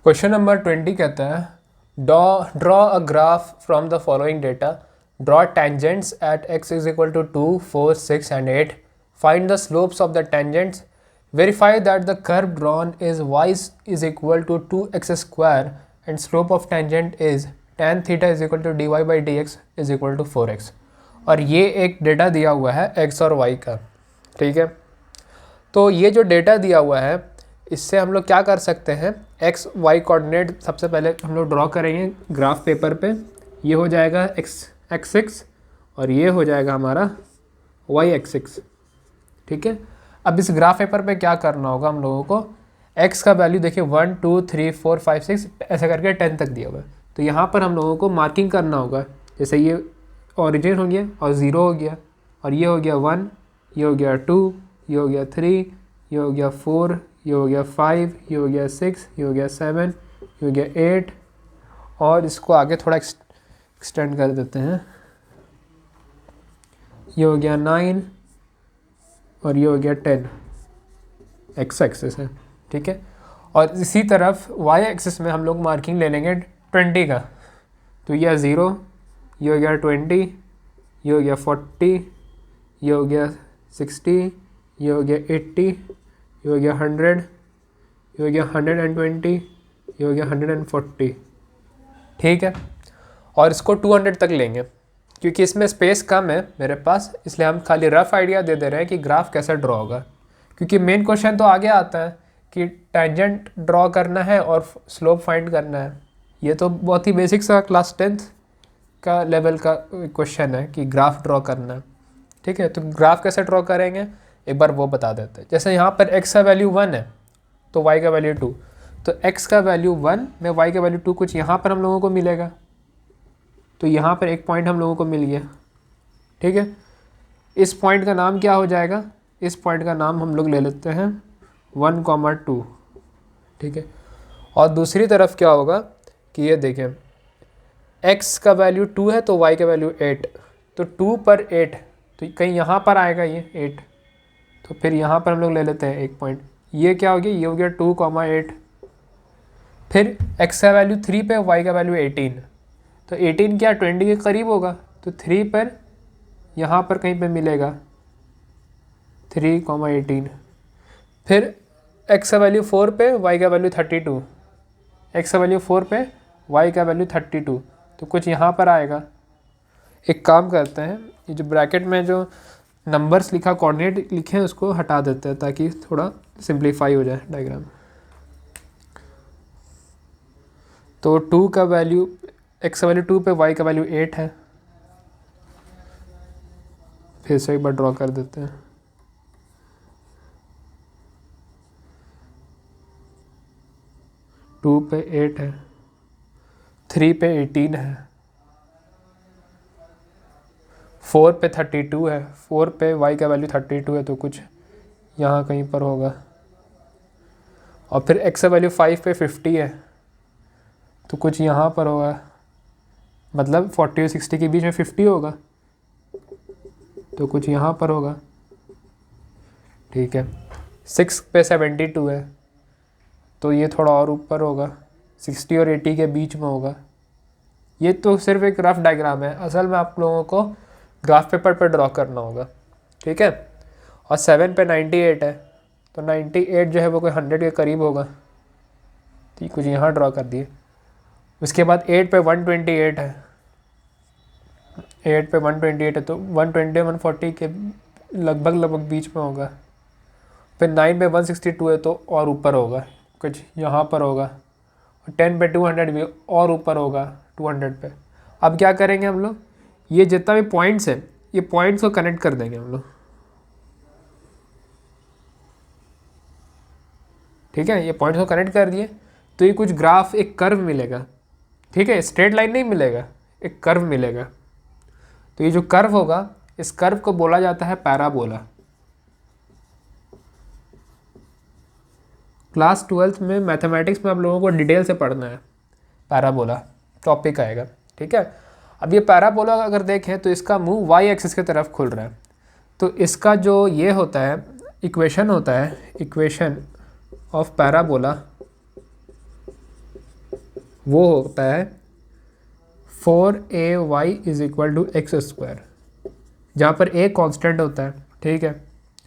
Question number 20 कहता है draw a graph from the following data, draw tangents at x is equal to 2, 4, 6 and 8, find the slopes of the tangents, verify that the curve drawn is y is equal to 2x square and slope of tangent is tan theta is equal to dy by dx is equal to 4x। और ये एक data दिया हुआ है x और y का, ठीक है। तो ये जो डेटा दिया हुआ है इससे हम लोग क्या कर सकते हैं, एक्स वाई कोऑर्डिनेट सबसे पहले हम लोग ड्रॉ करेंगे ग्राफ पेपर पे। ये हो जाएगा x6 और ये हो जाएगा हमारा y6, ठीक है। अब इस ग्राफ पेपर पे क्या करना होगा हम लोगों को, x का वैल्यू देखिए 1 2 3 4 5 6 ऐसा करके 10 तक दिया हुआ है। तो यहाँ पर हम लोगों को मार्किंग करना होगा, जैसे ये ओरिजिन हो गया और 0 हो गया, और ये हो गया 1, ये हो गया 2, ये हो गया 3, ये हो गया 4, ये हो गया 5, ये हो गया 6, ये हो गया 7, ये हो गया 8, और इसको आगे थोड़ा एक्सटेंड कर देते हैं, ये हो गया 9 और ये हो गया 10, एक्स एक्सिस है, ठीक है। और इसी तरफ वाई एक्सिस में हम लोग मार्किंग ले लेंगे 20 का। तो ये 0, ये हो गया 20, ये हो गया 40, ये हो गया 60, ये हो गया 80, ये हो गया 100, ये हो गया 120, ये हो गया 140, ठीक है। और इसको 200 तक लेंगे, क्योंकि इसमें स्पेस कम है मेरे पास, इसलिए हम खाली रफ आइडिया दे रहे हैं कि ग्राफ कैसे ड्रॉ होगा। क्योंकि मेन क्वेश्चन तो आगे आता है कि टेंजेंट ड्रॉ करना है और स्लोप फाइंड करना है। ये तो बहुत ही बेसिक सा क्लास 10th का लेवल का क्वेश्चन है कि ग्राफ ड्रॉ करना है, ठीक है। तो ग्राफ कैसे ड्रॉ करेंगे एक बार वो बता देते हैं। जैसे यहाँ पर x का वैल्यू 1 है तो y का वैल्यू 2, तो x का वैल्यू 1 में y का वैल्यू 2 कुछ यहाँ पर हम लोगों को मिलेगा। तो यहाँ पर एक पॉइंट हम लोगों को मिल गया, ठीक है। इस पॉइंट का नाम क्या हो जाएगा, इस पॉइंट का नाम हम लोग ले लेते हैं 1,2, ठीक है। और दूसरी तरफ क्या होगा कि ये देखें x का वैल्यू 2 है तो y का वैल्यू 8, तो 2 पर 8 तो कहीं यहाँ पर आएगा ये 8, तो फिर यहाँ पर हम लोग ले लेते हैं एक पॉइंट, ये क्या हो गया, ये हो गया 2,8। फिर x का वैल्यू 3 पे, y का वैल्यू 18, तो 18 क्या 20 के करीब होगा, तो 3 पर यहाँ पर कहीं पे मिलेगा 3,18। फिर x का वैल्यू 4 पे, y का वैल्यू 32, x का वैल्यू 4 पे, y का वैल्यू 32, तो कुछ यहाँ पर आएगा। एक काम करते हैं, ये जो ब्रैकेट में जो नंबर्स लिखा कोऑर्डिनेट लिखे हैं उसको हटा देते हैं ताकि थोड़ा सिंप्लीफाई हो जाए डायग्राम। तो 2 का वैल्यू, x का वैल्यू 2 पे, y का वैल्यू 8 है। फिर से एक बार ड्रॉ कर देते हैं, टू पे 8 है, 3 पे 18 है, 4 पे 32 है, 4 पे y का वैल्यू 32 है, तो कुछ यहाँ कहीं पर होगा। और फिर x का वैल्यू 5 पे 50 है, तो कुछ यहाँ पर होगा, मतलब 40 और 60 के बीच में 50 होगा, तो कुछ यहाँ पर होगा, ठीक है। 6 पे 72 है, तो ये थोड़ा और ऊपर होगा, 60 और 80 के बीच में होगा। ये तो सिर्फ एक रफ डायग्राम है, असल में आप लोगों को ग्राफ पेपर पर ड्रॉ करना होगा, ठीक है। और 7 पे 98 है, तो 98 जो है वो कोई 100 के करीब होगा, तो कुछ यहाँ ड्रॉ कर दिए। उसके बाद 8 पे 128 है, 8 पे 128 है, तो 120 140 के लगभग बीच में होगा। फिर 9 पे 162 है, तो और ऊपर होगा, कुछ यहाँ पर होगा। और 10 पे 200 भी और ऊपर होगा 200 पे। अब क्या करेंगे हम लोग, ये जितना भी पॉइंट्स है ये पॉइंट्स को कनेक्ट कर देंगे हम लोग, ठीक है। ये पॉइंट्स को कनेक्ट कर दिए तो ये कुछ ग्राफ, एक कर्व मिलेगा, ठीक है। स्ट्रेट लाइन नहीं मिलेगा, एक कर्व मिलेगा। तो ये जो कर्व होगा, इस कर्व को बोला जाता है पैराबोला। क्लास 12th में मैथमेटिक्स में आप लोगों को डिटेल से पढ़ना है, पैराबोला टॉपिक आएगा, ठीक है। अब ये पैराबोला अगर देखें तो इसका मुंह वाई एक्सिस की तरफ खुल रहा है, तो इसका जो ये होता है इक्वेशन होता है, इक्वेशन ऑफ पैराबोला वो होता है 4ay is equal to x square, जहाँ पर a कांस्टेंट होता है। ठीक है,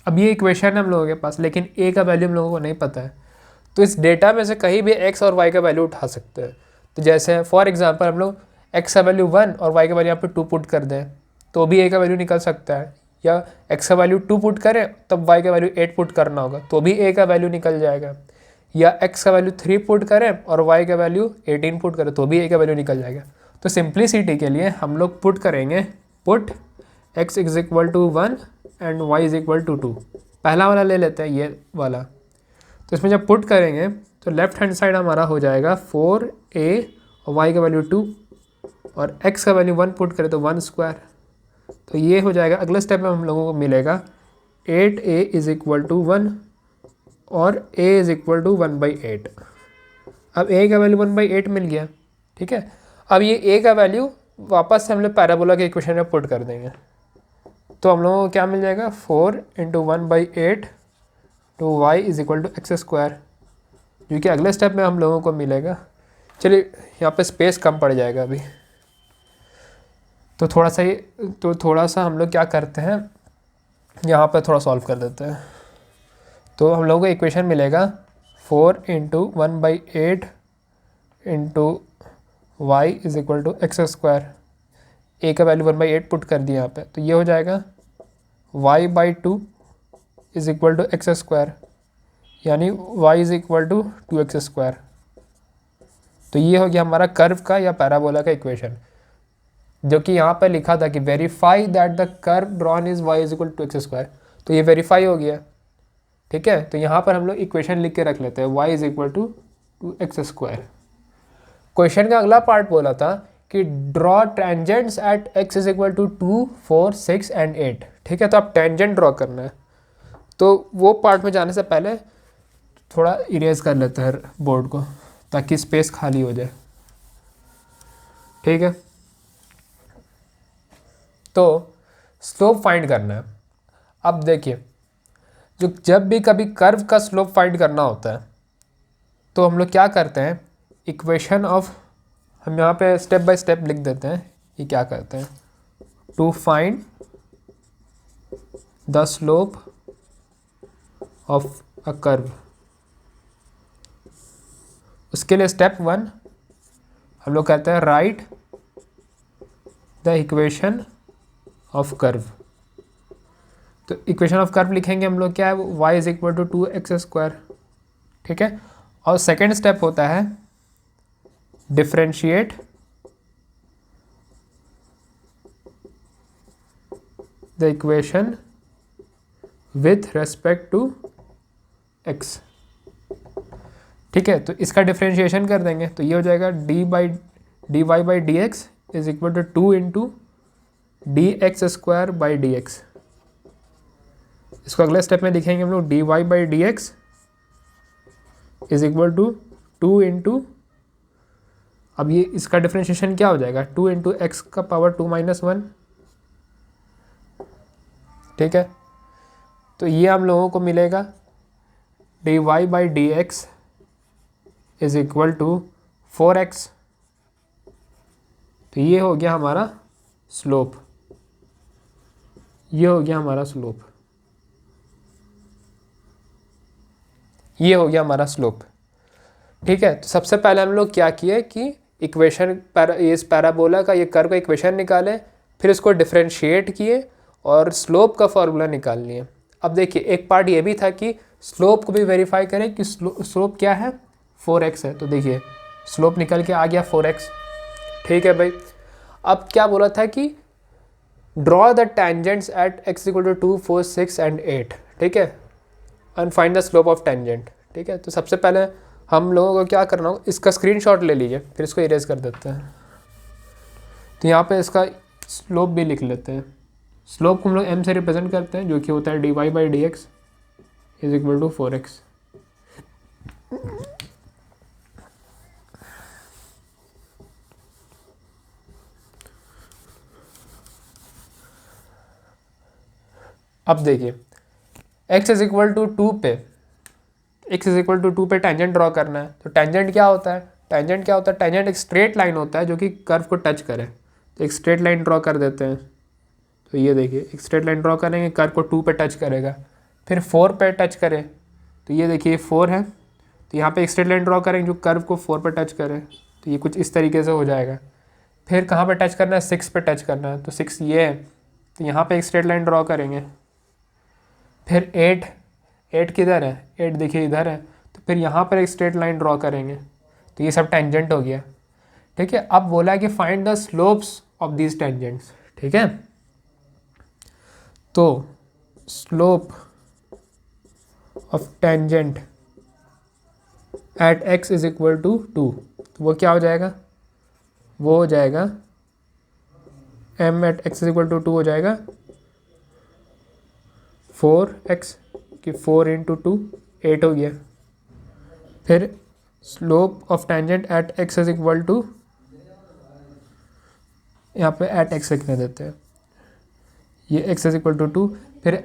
अब ये इक्वेशन है हम लोगों के पास, लेकिन a का वैल्यू हम लोगों को नहीं पता है, तो इस डेटा में से कहीं भी x और y का वैल्यू उठा सकते हैं। तो जैसे फॉर एग्जांपल हम लोग x का वैल्यू 1 और y का वैल्यू यहाँ पे 2 पुट कर दें तो भी a का वैल्यू निकल सकता है, या x का वैल्यू 2 पुट करें तब y का वैल्यू 8 पुट करना होगा तो भी a का वैल्यू निकल जाएगा, या x का वैल्यू 3 पुट करें और y का वैल्यू 18 पुट करें तो भी a का वैल्यू निकल जाएगा। तो सिंप्लिसिटी के लिए हम लोग पुट करेंगे, put x is equal to 1 and y is equal to 2। पहला वाला ले लेते हैं, ये वाला। तो इसमें जब पुट करेंगे तो लेफ्ट हैंड साइड हमारा हो जाएगा 4a और y का वैल्यू 2 और x का वैल्यू 1 पुट करें तो 1 स्क्वायर, तो ये हो जाएगा। अगले स्टेप में हम लोगों को मिलेगा 8a इज इक्वल टू 1 और a इज इक्वल टू 1/8। अब a का वैल्यू 1/8 मिल गया। ठीक है, अब ये a का वैल्यू वापस से हम लोग पैराबोला के इक्वेशन में पुट कर देंगे, तो हम लोगों को क्या मिल जाएगा 4 into 1/8 to y is equal to x square, जो कि अगले स्टेप में हम लोगों को मिलेगा। चलिए यहाँ पे स्पेस कम पड़ जाएगा अभी, तो थोड़ा सा हम लोग क्या करते हैं, यहाँ पे थोड़ा सॉल्व कर देते हैं। तो हम लोगों को इक्वेशन मिलेगा 4 into 1/8 into y is equal to x square, a का वैल्यू 1/8 पुट कर दिया यहाँ पे, तो ये हो जाएगा y/2 is equal to x square, यानी y is equal to 2x स्क्वायर। तो ये हो गया हमारा कर्व का या पैराबोला का इक्वेशन, जो कि यहाँ पर लिखा था कि verify that the curve drawn is y is equal to x square, तो ये वेरीफाई हो गया। ठीक है, तो यहाँ पर हम लोग इक्वेशन लिख के रख लेते हैं y is equal to 2x स्क्वायर। क्वेश्चन का अगला पार्ट बोला था कि draw tangents at x is equal to 2, 4, 6 and 8। ठीक है, तो आप टेंजेंट ड्रॉ करना है, तो वो पार्ट में जाने से पहले थोड़ा इरेज कर लेते हैं बोर्ड को ताकि स्पेस खाली हो जाए। ठीक है, तो स्लोप फाइंड करना है। अब देखिए, जब भी कभी कर्व का स्लोप फाइंड करना होता है तो हम लोग क्या करते हैं, इक्वेशन ऑफ, हम यहाँ पे स्टेप बाय स्टेप लिख देते हैं। ये क्या करते हैं, to find the slope of a curve. उसके लिए स्टेप 1 हम लोग कहते हैं write the equation of curve. तो इक्वेशन ऑफ कर्व लिखेंगे हम लोग, क्या है, y is equal to 2x स्क्वायर। ठीक है, और सेकेंड स्टेप होता है differentiate the equation with respect to x। ठीक है, तो इसका डिफरेंशिएशन कर देंगे, तो ये हो जाएगा dy/dx is equal to 2 into dx square by dx। इसको अगले स्टेप में लिखेंगे हम लोग dy/dx is equal to 2 into, अब ये इसका डिफरेंशिएशन क्या हो जाएगा, 2 इंटू एक्स का पावर 2-1। ठीक है, तो ये हम लोगों को मिलेगा dy/dx is equal to 4x। तो ये हो गया हमारा स्लोप, ये हो गया हमारा स्लोप, ये हो गया हमारा स्लोप। ठीक है, तो सबसे पहले हम लोग क्या किए कि इक्वेशन इस पैराबोला का, ये कर्व का इक्वेशन निकाले, फिर इसको डिफरेंशिएट किए और स्लोप का फॉर्मूला निकाल लिए। अब देखिए, एक पार्ट ये भी था कि स्लोप को भी वेरीफाई करें कि स्लोप क्या है, 4x है। तो देखिए स्लोप निकल के आ गया 4x। ठीक है भाई, अब क्या बोला था कि draw the tangents at x equal to 2, 4, 6 and 8। ठीक है, and find the slope of tangent. ठीक है, तो सबसे पहले हम लोगों को क्या करना हो, इसका स्क्रीनशॉट ले लीजिए, फिर इसको इरेज कर देते हैं। तो यहाँ पे इसका स्लोप भी लिख लेते हैं। स्लोप को हम लोग m से रिप्रेजेंट करते हैं, जो कि होता है dy/dx is equal to 4x। अब देखिए, x इज इक्वल टू 2 पे, x इज इक्वल टू 2 पे टेंजेंट ड्रॉ करना है। तो टेंजेंट क्या होता है, टेंजेंट क्या होता है? टेंजेंट एक स्ट्रेट लाइन होता है जो कि कर्व को टच करे। तो एक स्ट्रेट लाइन ड्रॉ कर देते हैं। तो ये देखिए, एक स्ट्रेट लाइन ड्रॉ करेंगे, कर्व को 2 पे टच करेगा, फिर 4 पे टच करे। तो ये देखिए 4 है, तो यहाँ पे एक स्ट्रेट लाइन ड्रॉ करेंगे जो कर्व को 4 पे टच करे। तो ये कुछ इस तरीके से हो जाएगा। फिर कहाँ पे टच करना है? 6 पे टच करना है। तो 6 ये है, तो यहाँ पे एक स्ट्रेट लाइन ड्रॉ करेंगे। फिर 8 किधर है? 8 देखिए इधर है, तो फिर यहाँ पर एक स्ट्रेट लाइन ड्रॉ करेंगे। तो ये सब टेंजेंट हो गया। ठीक है, अब बोला है कि find the slopes of these tangents. ठीक है, तो slope of tangent at x is equal to 2, तो वो क्या हो जाएगा? वो हो जाएगा m at x is equal to 2 हो जाएगा 4x, कि 4 इंटू 2 8 हो गया। फिर slope of tangent at x is equal to, यहाँ पे एट x लिखने देते हैं, ये x इज इक्वल टू 2। फिर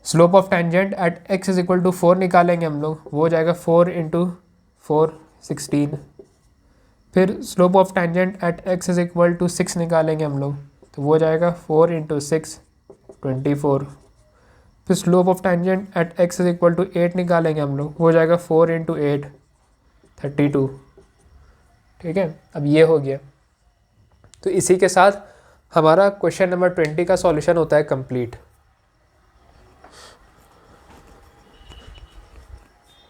slope of tangent at x is equal to 4 निकालेंगे हम लोग, वो हो जाएगा 4 इंटू 4 16। फिर slope of tangent at x is equal to 6 निकालेंगे हम लोग, तो वो हो जाएगा 4 इंटू 6 24। फिर slope of tangent at x is equal to 8 निकालेंगे हम लोग, वो हो जाएगा 4 इंटू 8 32। ठीक है, अब ये हो गया। तो इसी के साथ हमारा क्वेश्चन नंबर 20 का सॉल्यूशन होता है कंप्लीट।